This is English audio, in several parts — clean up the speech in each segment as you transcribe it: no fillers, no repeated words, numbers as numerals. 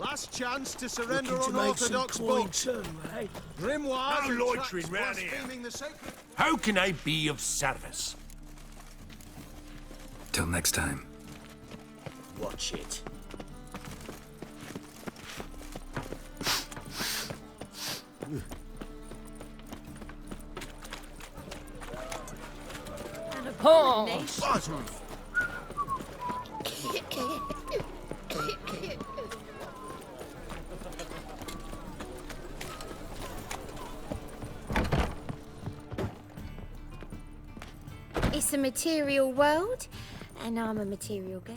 Last chance to surrender Looking to make some unorthodox coin books. too, eh? Grimoires No and loitering tracts round here. blaspheming the sacred... How can I be of service? Till next time. Watch it. It's a material world, and I'm a material girl.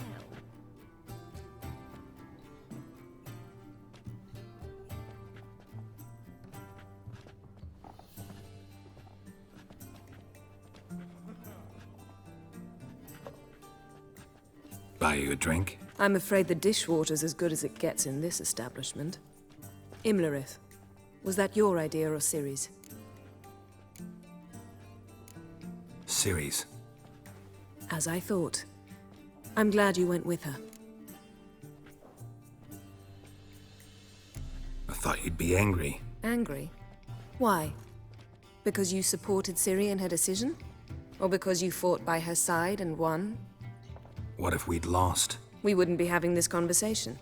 Buy you a drink? I'm afraid the dishwater's as good as it gets in this establishment. Imlerith, was that your idea or Ciri's? Ciri's. As I thought. I'm glad you went with her. I thought you'd be angry. Angry? Why? Because you supported Ciri in her decision? Or because you fought by her side and won? What if we'd lost? We wouldn't be having this conversation.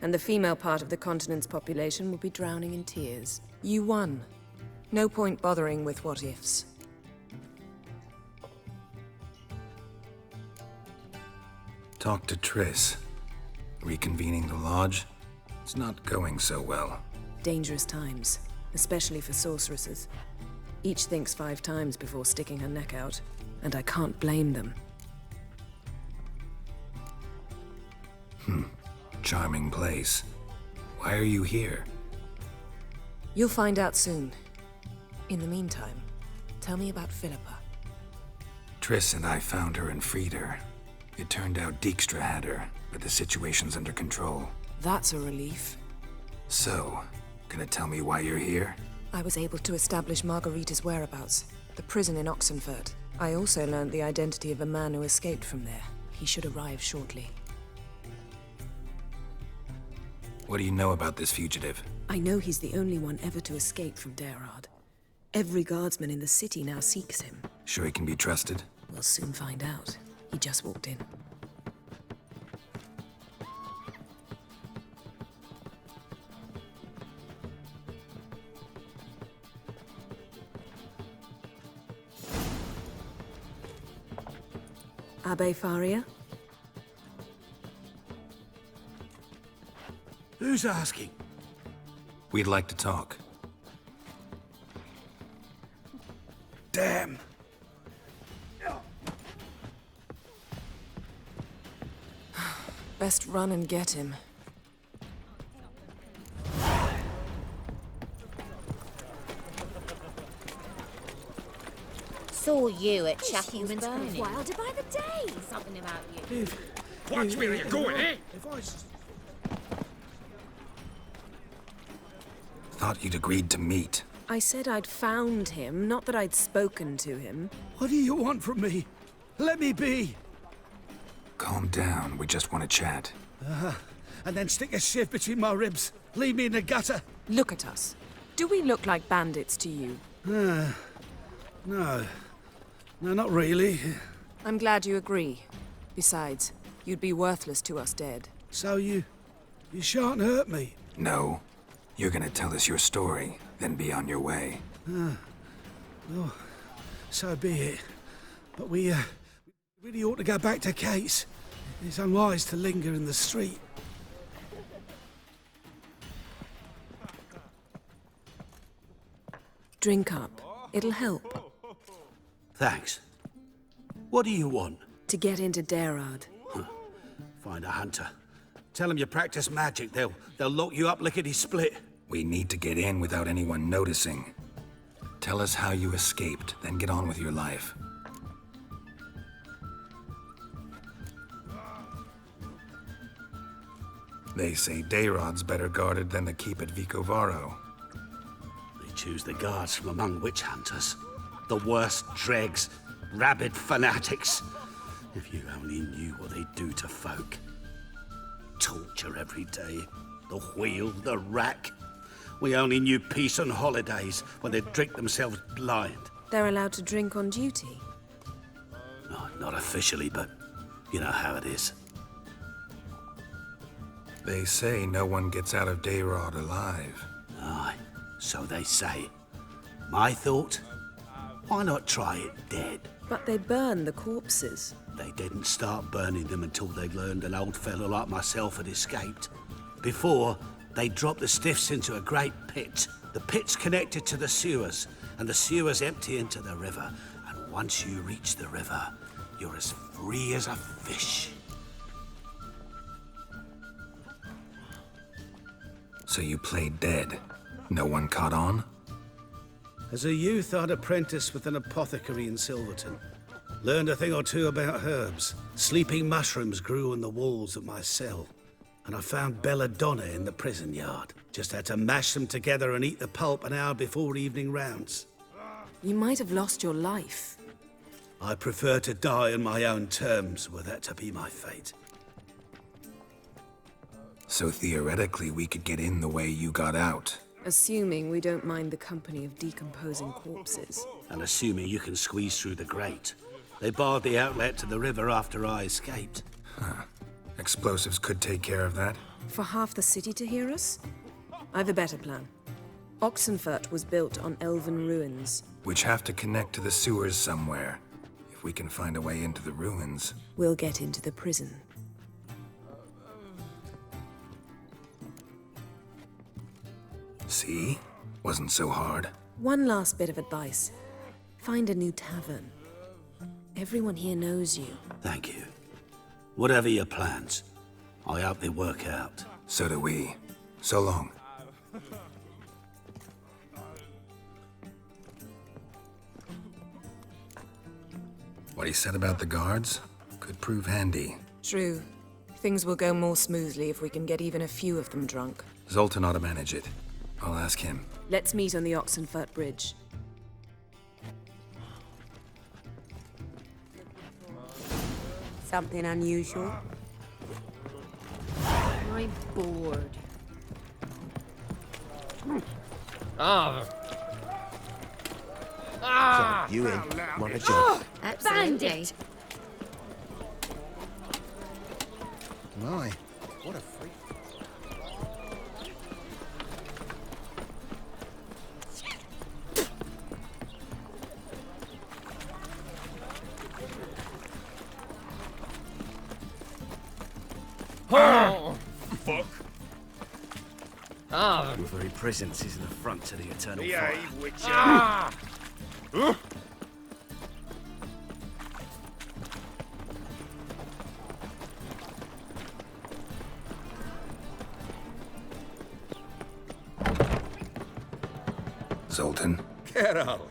And the female part of the continent's population would be drowning in tears. You won. No point bothering with what-ifs. Talk to Triss. Reconvening the lodge? It's not going so well. Dangerous times, especially for sorceresses. Each thinks 5 times before sticking her neck out, and I can't blame them. Charming place. Why are you here? You'll find out soon. In the meantime, tell me about Philippa. Triss and I found her and freed her. It turned out Dijkstra had her, but the situation's under control. That's a relief. So, gonna tell me why you're here? I was able to establish Margarita's whereabouts, the prison in Oxenfurt. I also learned the identity of a man who escaped from there. He should arrive shortly. What do you know about this fugitive? I know he's the only one ever to escape from Daerad. Every guardsman in the city now seeks him. Sure he can be trusted? We'll soon find out. He just walked in. Abbe Faria? Who's asking? We'd like to talk. Damn. Best run and get him. Saw you at Chappie's Humans Burning. grow wilder by the day. Something about you. Watch where you're going, eh? If I... Thought you'd agreed to meet. I said I'd found him, not that I'd spoken to him. What do you want from me? Let me be. Calm down, we just want to chat. And then stick a sieve between my ribs. Leave me in the gutter. Look at us. Do we look like bandits to you? No. No, not really. I'm glad you agree. Besides, you'd be worthless to us dead. So you shan't hurt me. No. You're gonna tell us your story, then be on your way. So be it. But we really ought to go back to Kate's. It's unwise to linger in the street. Drink up. It'll help. Thanks. What do you want? To get into Daerad. Find a hunter. Tell them you practice magic. They'll lock you up lickety-split. We need to get in without anyone noticing. Tell us how you escaped, then get on with your life. They say Daerad's better guarded than the keep at Vicovaro. They choose the guards from among witch hunters. The worst dregs, rabid fanatics. If you only knew what they do to folk. Torture every day. the wheel, the rack. We only knew peace on holidays when they'd drink themselves blind. They're allowed to drink on duty. Oh, not officially, but you know how it is. They say no one gets out of Dayrod alive. Aye, so they say. My thought? Why not try it dead? But they burn the corpses. They didn't start burning them until they learned an old fellow like myself had escaped. Before, they dropped the stiffs into a great pit. The pit's connected to the sewers, and the sewers empty into the river. And once you reach the river, you're as free as a fish. So you played dead. No one caught on? As a youth, I'd apprenticed with an apothecary in Silverton. Learned a thing or two about herbs. Sleeping mushrooms grew on the walls of my cell. And I found belladonna in the prison yard. Just had to mash them together and eat the pulp an hour before evening rounds. You might have lost your life. I prefer to die on my own terms, were that to be my fate. So theoretically, we could get in the way you got out. Assuming we don't mind the company of decomposing corpses. And assuming you can squeeze through the grate. They barred the outlet to the river after I escaped. Explosives could take care of that. For half the city to hear us? I've a better plan. Oxenfurt was built on elven ruins. Which have to connect to the sewers somewhere. If we can find a way into the ruins. We'll get into the prison. See? Wasn't so hard. One last bit of advice. Find a new tavern. Everyone here knows you. Thank you. Whatever your plans, I hope they work out. So do we. So long. What he said about the guards could prove handy. True. Things will go more smoothly if we can get even a few of them drunk. Zoltan ought to manage it. I'll ask him. Let's meet on the Oxenfurt Bridge. Something unusual? I'm bored. You in? Want a job? Absolutely. My, what a freak. Fuck. Your very presence is an affront to the eternal fire. Behave, Witcher. Zoltan. Get out.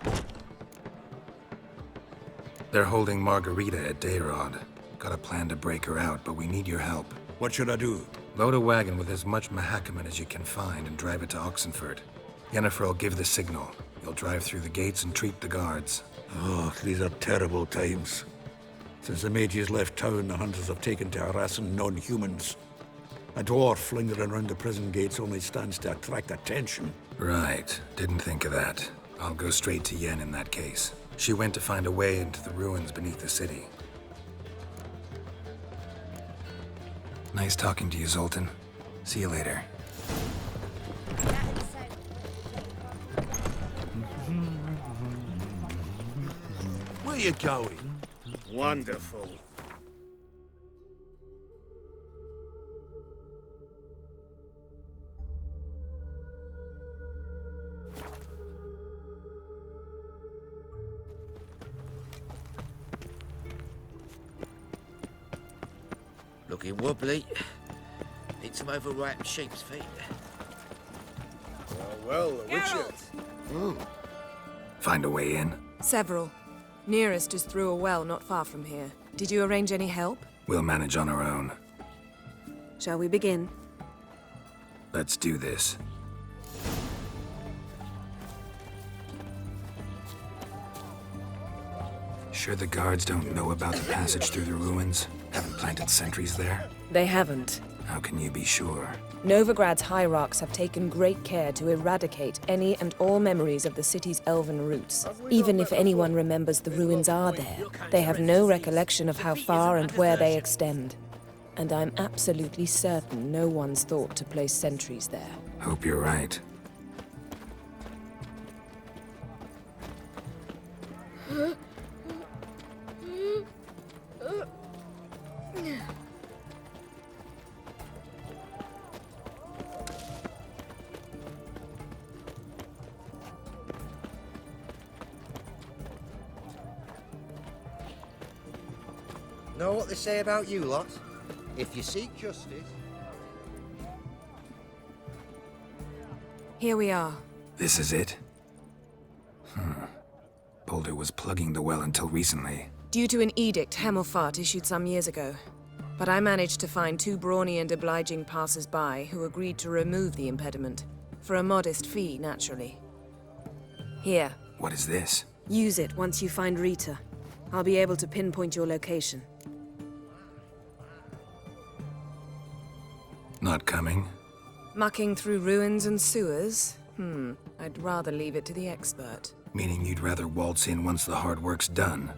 They're holding Margarita at Dayrod. Got a plan to break her out, but we need your help. What should I do? Load a wagon with as much Mahakaman as you can find and drive it to Oxenfurt. Yennefer will give the signal. You'll drive through the gates and treat the guards. Oh, these are terrible times. Since the mages left town, the hunters have taken to harassing non-humans. A dwarf lingering around the prison gates only stands to attract attention. Right. Didn't think of that. I'll go straight to Yen in that case. She went to find a way into the ruins beneath the city. Nice talking to you, Zoltan. See you later. Where you going? Wonderful. Looking wobbly. Need some overripe sheep's feet. Well, the Witcher. Find a way in? Several. Nearest is through a well not far from here. Did you arrange any help? We'll manage on our own. Shall we begin? Let's do this. Sure the guards don't know about the passage through the ruins? Haven't planted sentries there? They haven't. How can you be sure? Novigrad's hierarchs have taken great care to eradicate any and all memories of the city's elven roots. Even if anyone remembers the ruins are there, they have no recollection of how far and where they extend. And I'm absolutely certain no one's thought to place sentries there. Hope you're right. Know what they say about you lot? If you seek justice... Here we are. This is it? Boulder was plugging the well until recently. Due to an edict Hemelfart issued some years ago. But I managed to find 2 brawny and obliging passers-by who agreed to remove the impediment. For a modest fee, naturally. Here, What is this? use it once you find Rita. I'll be able to pinpoint your location. Not coming? Mucking through ruins and sewers? I'd rather leave it to the expert. Meaning you'd rather waltz in once the hard work's done.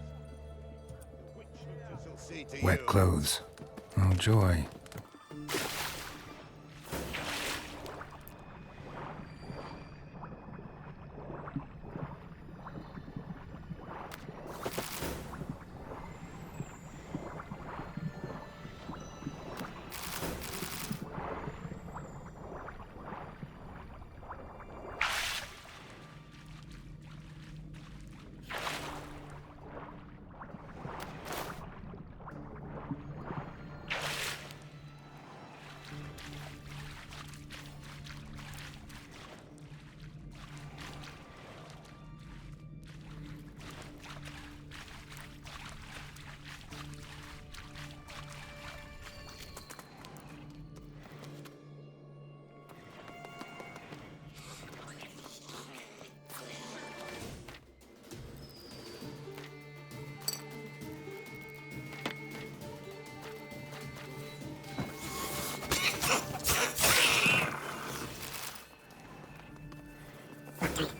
Wet clothes. Oh, joy.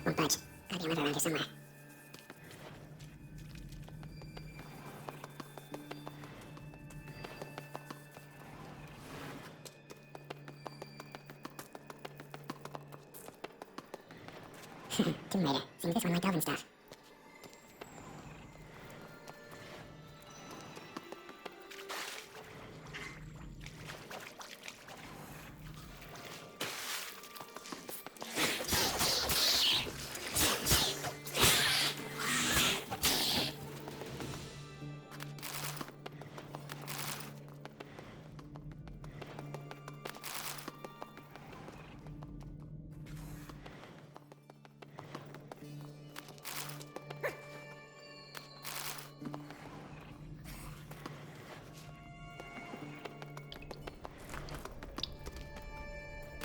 Won't budge. Gotta be a lever around here somewhere. Tomb Raider. Seems this one like elven stuff.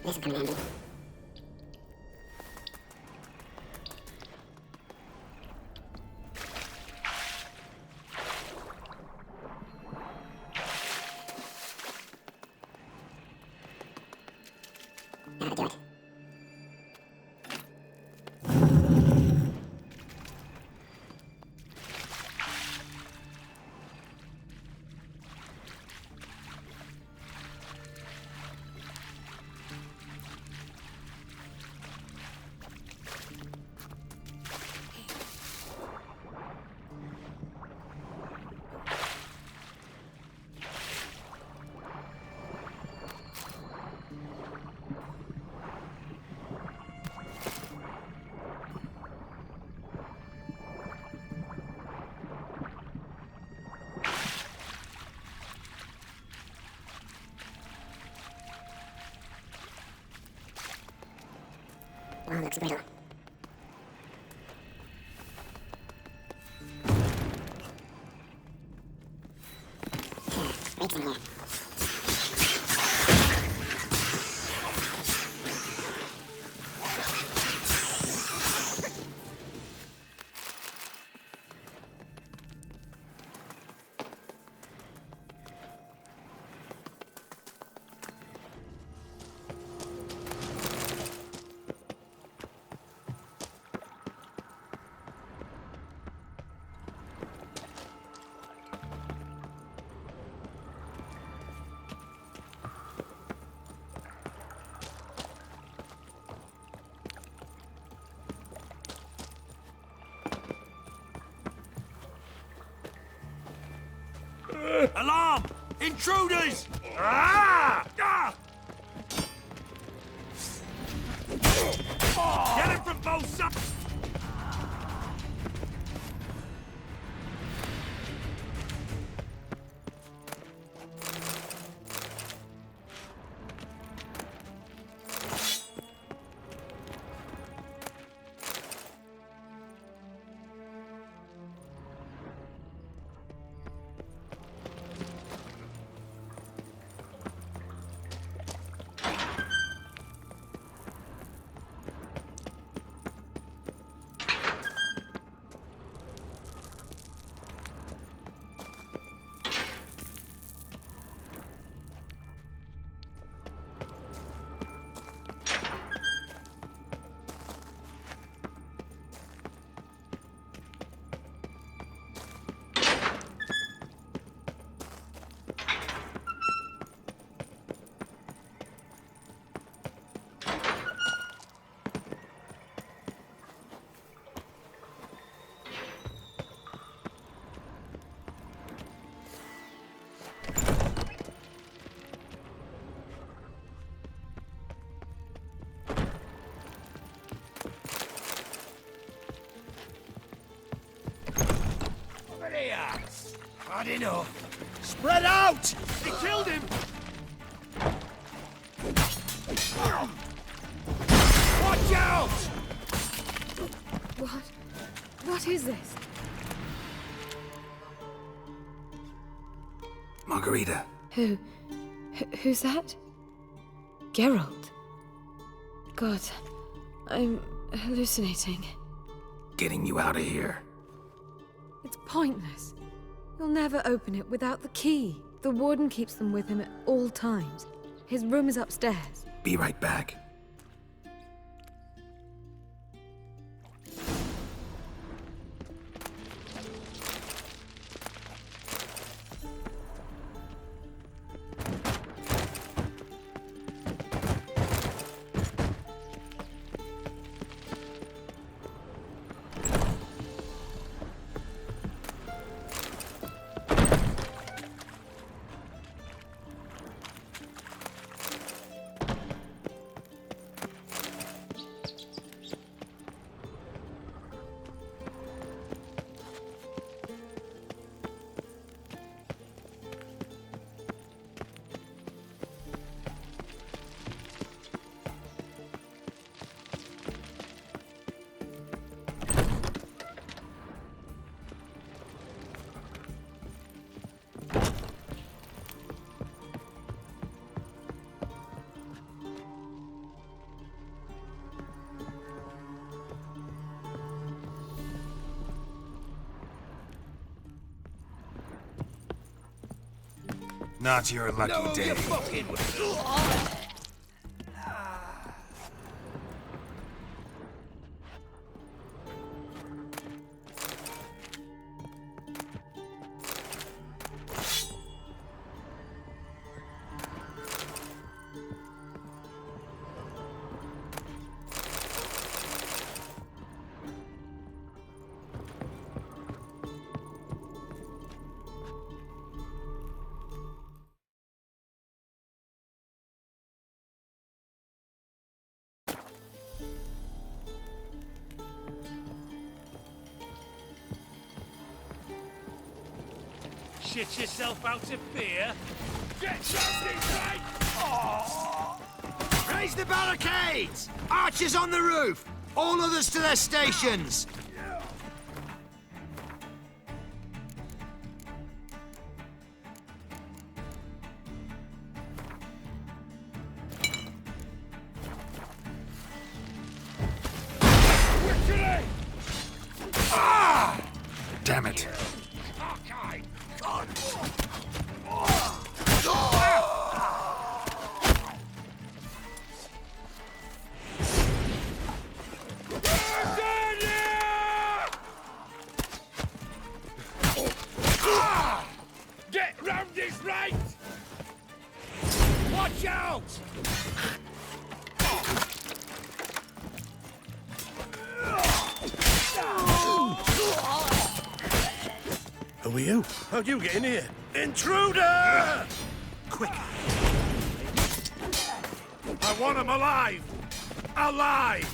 This will come in handy. That'll do it. Oh, looks brittle. Sure, breaks in here. Alarm! Intruders! Ah! Ah! Get him from both sides! Had enough. Spread out! He killed him! Watch out! What is this? Margarita. Who's that? Geralt. God, I'm hallucinating. Getting you out of here. It's pointless. You'll never open it without the key. The warden keeps them with him at all times. His room is upstairs. Be right back. Not your lucky day. Shit yourself out of fear? Get something right! Oh. Raise the barricades! Archers on the roof! All others to their stations! Damn it. Get round this right! Watch out! Who are you? How'd you get in here? Intruder! Quick! I want him alive! Alive!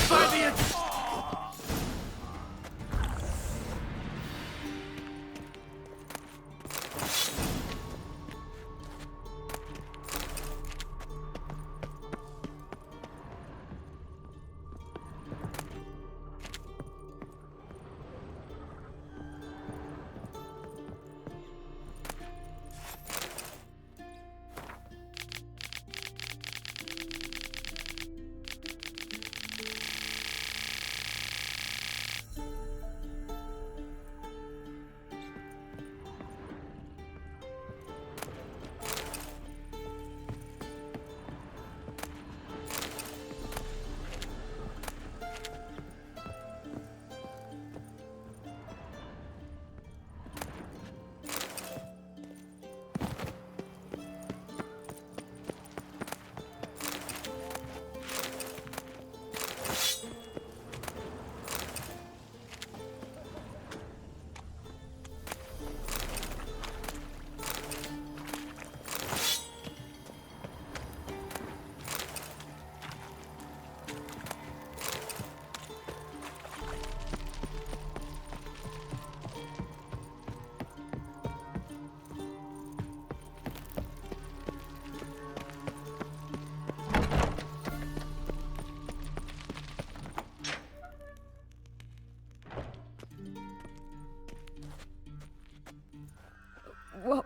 Find the...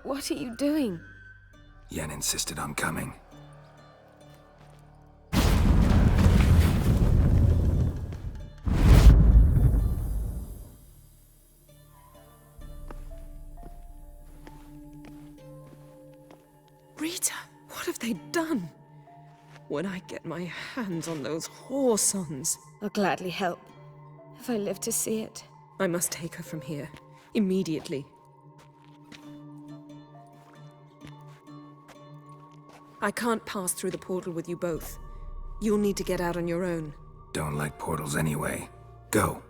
What are you doing? Yen insisted on coming. Rita, what have they done? When I get my hands on those whoresons, I'll gladly help, if I live to see it. I must take her from here, immediately. I can't pass through the portal with you both. You'll need to get out on your own. Don't like portals anyway. Go.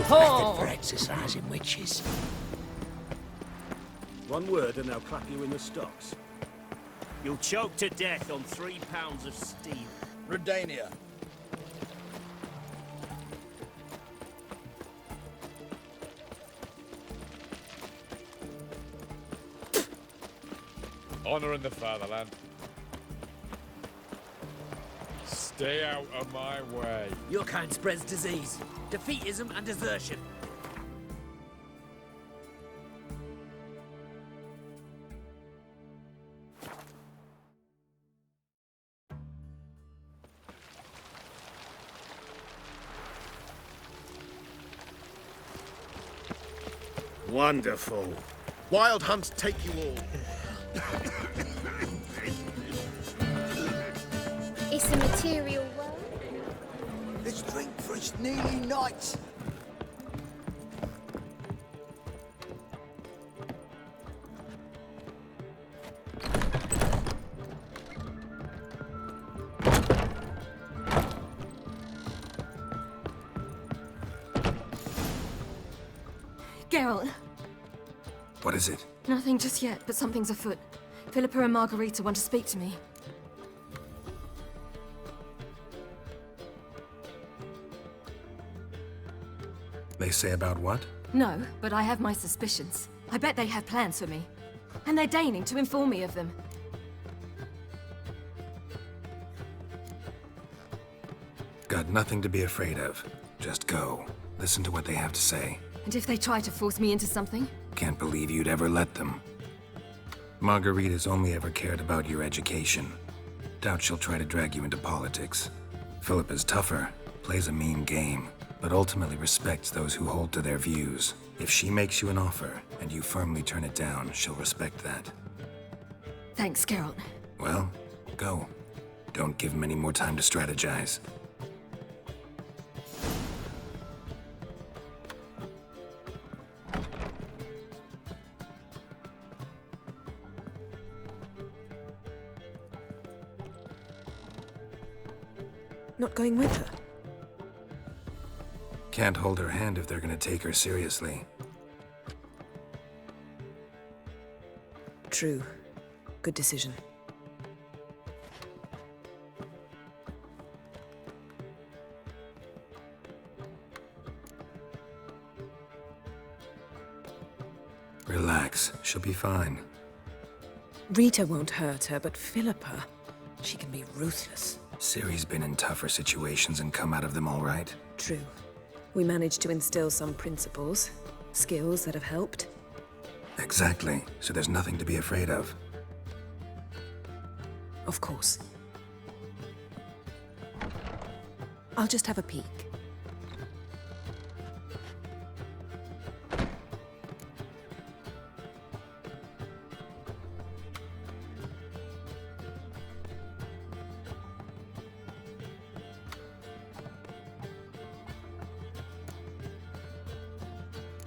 Method for exercising witches. One word and they'll clap you in the stocks. You'll choke to death on 3 pounds of steel. Redania. Honor in the fatherland. Stay out of my way. Your kind spreads disease, defeatism and desertion. Wonderful. Wild hunts take you all. It's a material world. Let's drink for its nearly night. Geralt. What is it? Nothing just yet, but something's afoot. Philippa and Margarita want to speak to me. They say about what? No, but I have my suspicions. I bet they have plans for me. And they're deigning to inform me of them. Got nothing to be afraid of. Just go. Listen to what they have to say. And if they try to force me into something? Can't believe you'd ever let them. Margarita's only ever cared about your education. Doubt she'll try to drag you into politics. Philippa's tougher, plays a mean game, but ultimately respects those who hold to their views. If she makes you an offer, and you firmly turn it down, she'll respect that. Thanks, Geralt. Well, go. Don't give him any more time to strategize. Not going with her? Can't hold her hand if they're gonna take her seriously. True. Good decision. Relax. She'll be fine. Rita won't hurt her, but Philippa, she can be ruthless. Ciri's been in tougher situations and come out of them all right. True. We managed to instill some principles, skills that have helped. Exactly. So there's nothing to be afraid of. Of course. I'll just have a peek.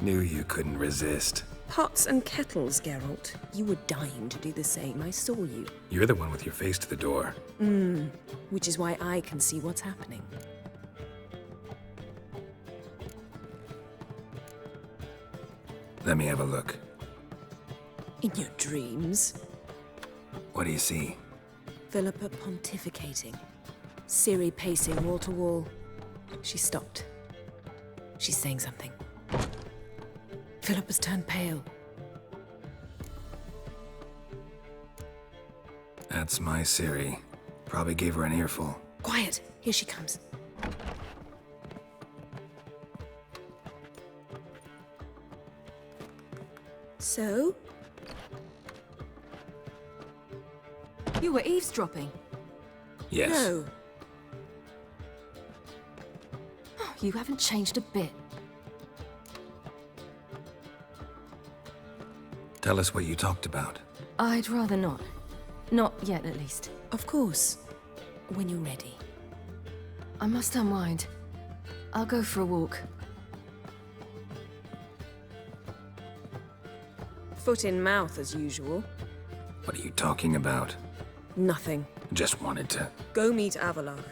Knew you couldn't resist. Pots and kettles, Geralt. You were dying to do the same. I saw you. You're the one with your face to the door. Which is why I can see what's happening. Let me have a look. In your dreams. What do you see? Philippa pontificating. Ciri pacing wall to wall. She stopped. She's saying something. Philippa's turned pale. That's my Ciri. Probably gave her an earful. Quiet! Here she comes. So? You were eavesdropping. Yes. No. You haven't changed a bit. Tell us what you talked about. I'd rather not. Not yet, at least. Of course. When you're ready. I must unwind. I'll go for a walk. Foot in mouth, as usual. What are you talking about? Nothing. Just wanted to... Go meet Avallac'h.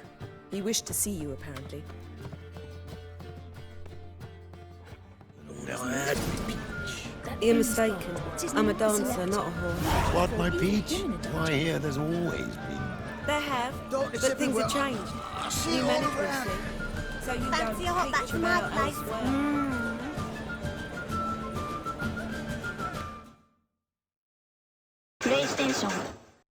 He wished to see you, apparently. You're mistaken. I'm a dancer, not a whore. What, my peach? Why, here there's always been. There have, but things have changed. New management, see? So you Fancy a don't hot back to my place? elsewhere. PlayStation